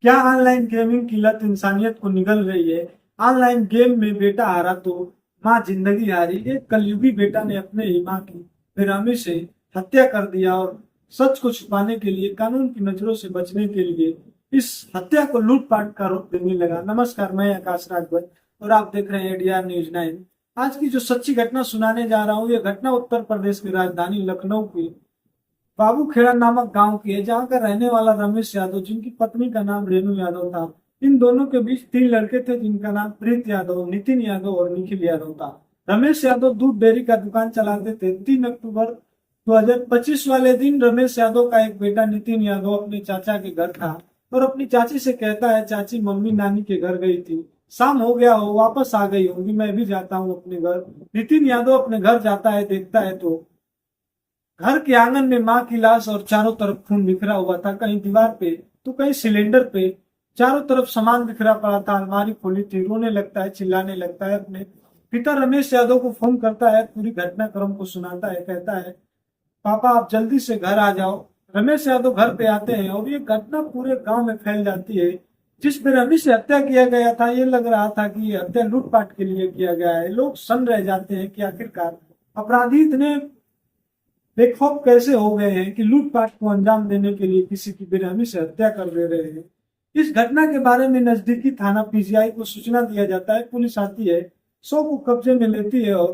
क्या online gaming की लत इंसानियत को निगल रही है। ऑनलाइन गेम में बेटा हारा तो माँ जिंदगी हारी। एक कलयुगी बेटा ने अपने ही माँ की बेरहमी से हत्या कर दिया और सच को छुपाने के लिए, कानून की नजरों से बचने के लिए इस हत्या को लूटपाट का रूप देने लगा। नमस्कार, मैं आकाश राघवन और आप देख रहे हैं एडीआर न्यूज 9। आज की जो सच्ची घटना सुनाने जा रहा हूँ, ये घटना उत्तर प्रदेश की राजधानी लखनऊ की बाबूखेड़ा नामक गांव की है, जहां का रहने वाला रमेश यादव, जिनकी पत्नी का नाम रेणु यादव था। इन दोनों के बीच 3 लड़के थे, जिनका नाम प्रीत यादव, नितिन यादव और निखिल यादव था। रमेश यादव दूध डेयरी का दुकान चलाते थे। 3 अक्टूबर 2025 वाले दिन रमेश यादव का एक बेटा नितिन यादव अपने चाचा के घर था और अपनी चाची से कहता है, चाची मम्मी नानी के घर गई थी, शाम हो गया हो, वापस आ गई होंगी, मैं भी जाता हूँ अपने घर। नितिन यादव अपने घर जाता है, देखता है तो घर के आंगन में मां की लाश और चारों तरफ खून बिखरा हुआ था। कहीं दीवार पे तो कहीं सिलेंडर पे। चारों तरफ सामान बिखरा पड़ा था। अलमारी खुली थी। रोने लगता है, चिल्लाने लगता है। अपने पिता रमेश यादव को फोन करता है, पूरी घटनाक्रम को सुनाता है। कहता है, पापा आप जल्दी से घर आ जाओ। रमेश यादव घर पे आते हैं और ये घटना पूरे गांव में फैल जाती है। जिस बेरहमी से हत्या किया गया था, ये लग रहा था कि ये हत्या लूटपाट के लिए किया गया है। लोग सन्न रह जाते हैं कि आखिरकार अपराधी इतने बेखौफ कैसे हो गए हैं कि लूटपाट को अंजाम देने के लिए किसी की बेरहमी से हत्या कर दे रहे हैं। इस घटना के बारे में नजदीकी थाना पीजीआई को सूचना दिया जाता है। पुलिस आती है, शव को कब्जे में लेती है और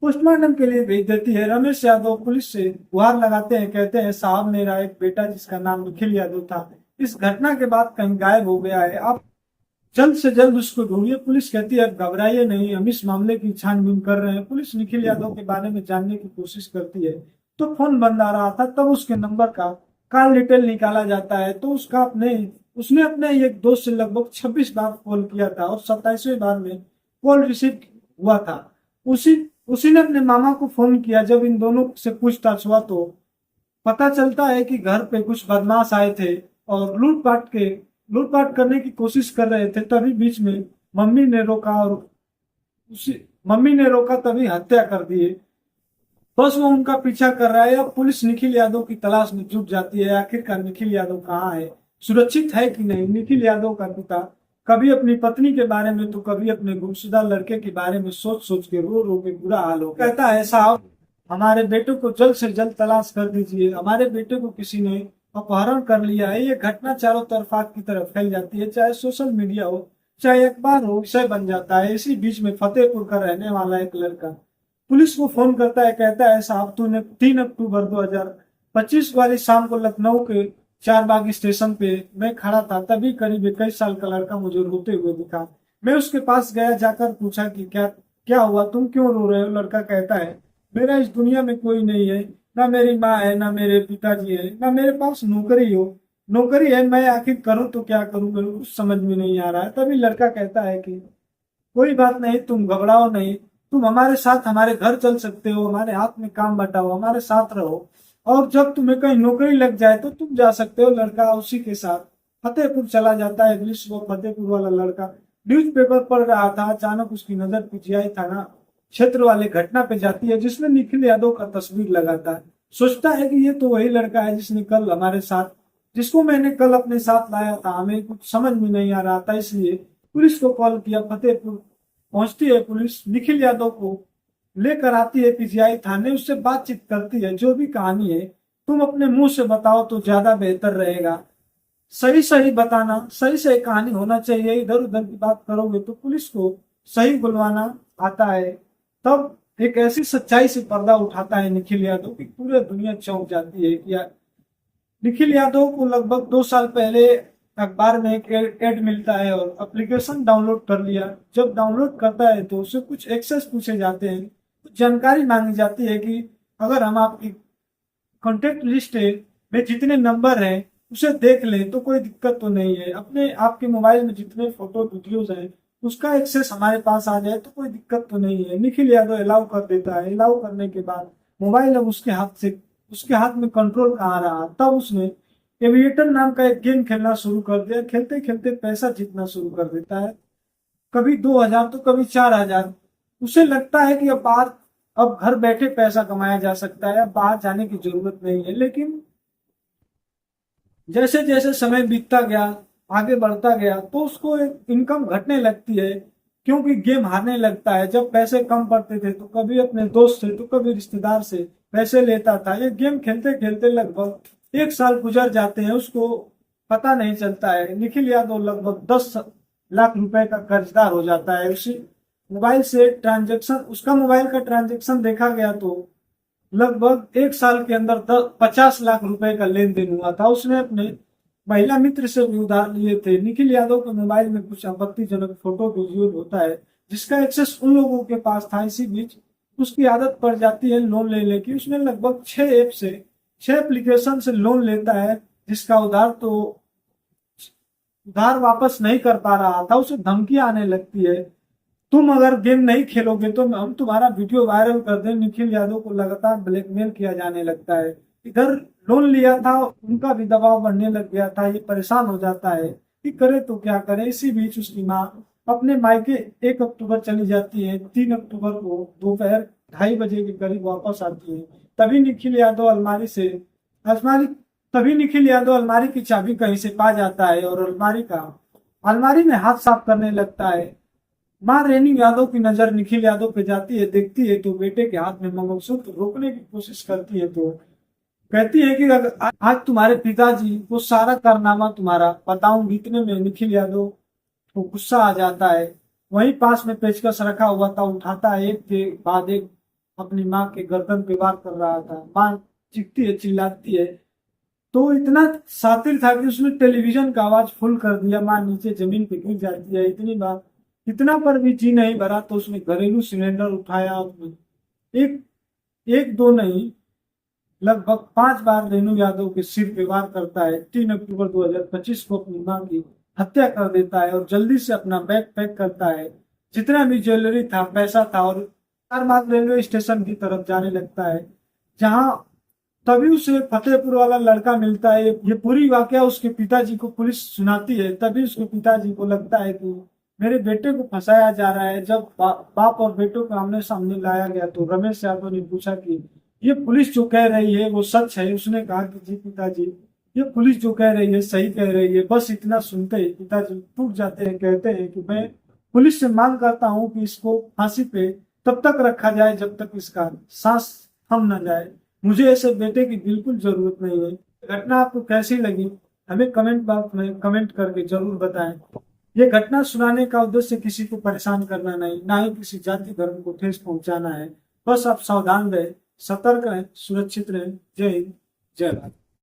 पोस्टमार्टम के लिए भेज देती है। रमेश यादव पुलिस से गुहार लगाते हैं, कहते हैं, साहब मेरा एक बेटा जिसका नाम निखिल यादव था, इस घटना के बाद कहीं गायब हो गया है, आप जल्द से जल्द उसको ढूंढिए। पुलिस कहती है, घबराइए नहीं, हम इस मामले की छानबीन कर रहे हैं। पुलिस निखिल यादव के बारे में जानने की कोशिश करती है तो फोन बंद आ रहा था। तब उसके नंबर का कॉल डिटेल निकाला जाता है तो उसने अपने एक दोस्त से लगभग 26 बार कॉल किया था और 27वें बार में कॉल रिसीव हुआ था। उसी उसी ने अपने मामा को फोन किया। जब इन दोनों से पूछताछ हुआ तो पता चलता है कि घर पे कुछ बदमाश आए थे और लूटपाट करने की कोशिश कर रहे थे। तभी बीच में मम्मी ने रोका और उसी मम्मी ने रोका, तभी हत्या कर दी। बस वो उनका पीछा कर रहा है। अब पुलिस निखिल यादव की तलाश में जुट जाती है। आखिरकार निखिल यादव कहाँ है, सुरक्षित है कि नहीं। निखिल यादव का पिता कभी अपनी पत्नी के बारे में तो कभी अपने गुमशुदा लड़के के बारे में सोच सोच के रो रो के बुरा हाल हो। कहता है, साहब हमारे बेटे को जल्द से जल्द तलाश कर दीजिए, हमारे बेटे को किसी ने अपहरण कर लिया है। ये घटना चारों तरफ आग की तरफ फैल जाती है। चाहे सोशल मीडिया हो, चाहे अखबार हो, विषय बन जाता है। इसी बीच में फतेहपुर का रहने वाला एक लड़का पुलिस को फोन करता है। कहता है, साहब तूने 3 अक्टूबर 2025 वाली शाम को लखनऊ के चारबाग स्टेशन पे मैं खड़ा था, तभी करीब 21 साल का लड़का मुझे रोते हुए दिखा। मैं उसके पास गया, जाकर पूछा कि क्या क्या हुआ, तुम क्यों रो रहे हो। लड़का कहता है, मेरा इस दुनिया में कोई नहीं है, ना मेरी माँ है, ना मेरे पिताजी है, ना मेरे पास नौकरी है। मैं आखिर करूँ तो क्या करूँ, मेरे को कुछ समझ में नहीं आ रहा है। तभी लड़का कहता है कि कोई बात नहीं, तुम घबराओ नहीं, तुम हमारे साथ हमारे घर चल सकते हो, हमारे हाथ में काम बटाओ, हमारे साथ रहो, और जब तुम्हें कहीं नौकरी लग जाए तो तुम जा सकते हो। लड़का उसी के साथ फतेहपुर चला जाता है। अगली सुबह फतेहपुर वाला लड़का न्यूज़पेपर पढ़ रहा था। अचानक उसकी नजर पीजीआई थाना क्षेत्र वाले घटना पे जाती है, जिसमें निखिल यादव का तस्वीर लगाता है। सोचता है कि ये तो वही लड़का है जिसको मैंने कल अपने साथ लाया था। हमें कुछ समझ में नहीं आ रहा था, इसलिए पुलिस को कॉल किया। फतेहपुर पहुंचती है पुलिस, निखिल यादव को लेकर आती है पीजीआई थाने, उससे बातचीत करती है। जो भी कहानी है तुम अपने मुंह से बताओ तो ज्यादा बेहतर रहेगा। सही सही बताना, सही सही कहानी होना चाहिए। इधर उधर की बात करोगे तो पुलिस को सही बुलवाना आता है। तब एक ऐसी सच्चाई से पर्दा उठाता है निखिल यादव की पूरी दुनिया चौंक जाती है कि निखिल यादव को लगभग 2 साल पहले अखबार में एक एड मिलता है और एप्लीकेशन डाउनलोड कर लिया। जब डाउनलोड करता है तो उसे कुछ एक्सेस पूछे जाते हैं, कुछ जानकारी मांगी जाती है कि अगर हम आपकी कॉन्टेक्ट लिस्ट में जितने नंबर हैं उसे देख लें तो कोई दिक्कत तो नहीं है, अपने आपके मोबाइल में जितने फोटो वीडियोज हैं उसका एक्सेस हमारे पास आ जाए तो कोई दिक्कत तो नहीं है। निखिल यादव अलाउ कर देता है। अलाउ करने के बाद मोबाइल अब उसके हाथ में कंट्रोल कहाँ रहा। तब उसने एविएटर नाम का एक गेम खेलना शुरू कर दिया। खेलते खेलते पैसा जीतना शुरू कर देता है, कभी 2,000 तो कभी 4,000। उसे लगता है कि अब घर बैठे पैसा कमाया जा सकता है, अब बाहर जाने की जरूरत नहीं है। लेकिन जैसे जैसे समय बीतता गया आगे बढ़ता गया तो उसको एक इनकम घटने लगती है, क्योंकि गेम हारने लगता है। जब पैसे कम पड़ते थे तो कभी अपने दोस्त से तो कभी रिश्तेदार से पैसे लेता था। ये गेम खेलते खेलते लगभग 1 साल गुजर जाते हैं, उसको पता नहीं चलता है। निखिल यादव लगभग 10 लाख रुपए का कर्जदार हो जाता है। उसी मोबाइल से ट्रांजेक्शन, उसका मोबाइल का ट्रांजेक्शन देखा गया तो लगभग 1 साल के अंदर 50 लाख रुपए का लेन देन हुआ था। उसने अपने महिला मित्र से भी उधार लिए थे। निखिल यादव के मोबाइल में कुछ आपत्तिजनक फोटो वीडियो होता है जिसका एक्सेस उन लोगों के पास था। इसी बीच उसकी आदत पड़ जाती है लोन लेने की। उसने लगभग 6 एप्लीकेशन से लोन लेता है, जिसका उधार वापस नहीं कर पा रहा था। उसे धमकियां आने लगती है, तुम अगर गेम नहीं खेलोगे तो हम तुम्हारा वीडियो वायरल कर दें। निखिल यादव को लगातार ब्लैकमेल किया जाने लगता है। इधर लोन लिया था, उनका भी दबाव बढ़ने लग गया था। ये परेशान हो जाता है कि करे तो क्या करे। इसी बीच उसकी माँ अपने मायके 1 अक्टूबर चली जाती है। 3 अक्टूबर को दोपहर 2:30 बजे के करीब वापस आती है। तभी निखिल यादव अलमारी तभी निखिल यादव अलमारी की चाबी कहीं से पा जाता है और अलमारी में हाथ साफ करने लगता है। मां रेणु यादव की नजर निखिल यादव पे जाती है। देखती है तो बेटे के हाथ में मंगलसूत्र रोकने की कोशिश करती है, तो कहती है कि अगर आज तुम्हारे पिताजी को सारा कारनामा तुम्हारा बताऊंगी। इतने में निखिल यादव को गुस्सा आ जाता है। वहीं पास में पेचकस रखा हुआ था, उठाता है, एक के बाद एक अपनी माँ के गर्दन पे वार कर रहा था। माँ चीखती है, चिल्लाती है, तो इतना शातिर था कि उसने टेलीविजन का आवाज फुल कर दिया। माँ नीचे जमीन पे गिर जाती है। इतनी बार इतना पर भी जी नहीं भरा तो उसने घरेलू सिलेंडर उठाया। एक एक दो नहीं, लगभग 5 बार रेणु यादव के सिर पे वार करता है। 3 अक्टूबर 2025 को अपनी मां की हत्या कर देता है और जल्दी से अपना बैग पैक करता है, जितना भी ज्वेलरी था, पैसा था, और चारबाग रेलवे स्टेशन की तरफ जाने लगता है, जहां तभी उसे फतेहपुर वाला लड़का मिलता है। ये पूरी वाकया उसके पिताजी को पुलिस सुनाती है। तभी उसके पिताजी को लगता है कि मेरे बेटे को फंसाया जा रहा है। जब बाप और बेटों को आमने सामने लाया गया तो रमेश यादव ने पूछा कि ये पुलिस जो कह रही है वो सच है। उसने कहा कि जी पिताजी, ये पुलिस जो कह रही है सही कह रही है। बस इतना सुनते ही पिताजी टूट जाते हैं, कहते हैं कि मैं पुलिस से मांग करता हूँ कि इसको फांसी पे तब तक रखा जाए जब तक इसका सांस थम न जाए। मुझे ऐसे बेटे की बिल्कुल जरूरत नहीं है। घटना आपको कैसी लगी हमें कमेंट बॉक्स में कमेंट करके जरूर बताएं। ये घटना सुनाने का उद्देश्य किसी को परेशान करना नहीं, ना ही किसी जाति धर्म को ठेस पहुंचाना है। बस आप सावधान रहे, सतर्क रहें, सुरक्षित रहें। जय हिंद, जय भारत।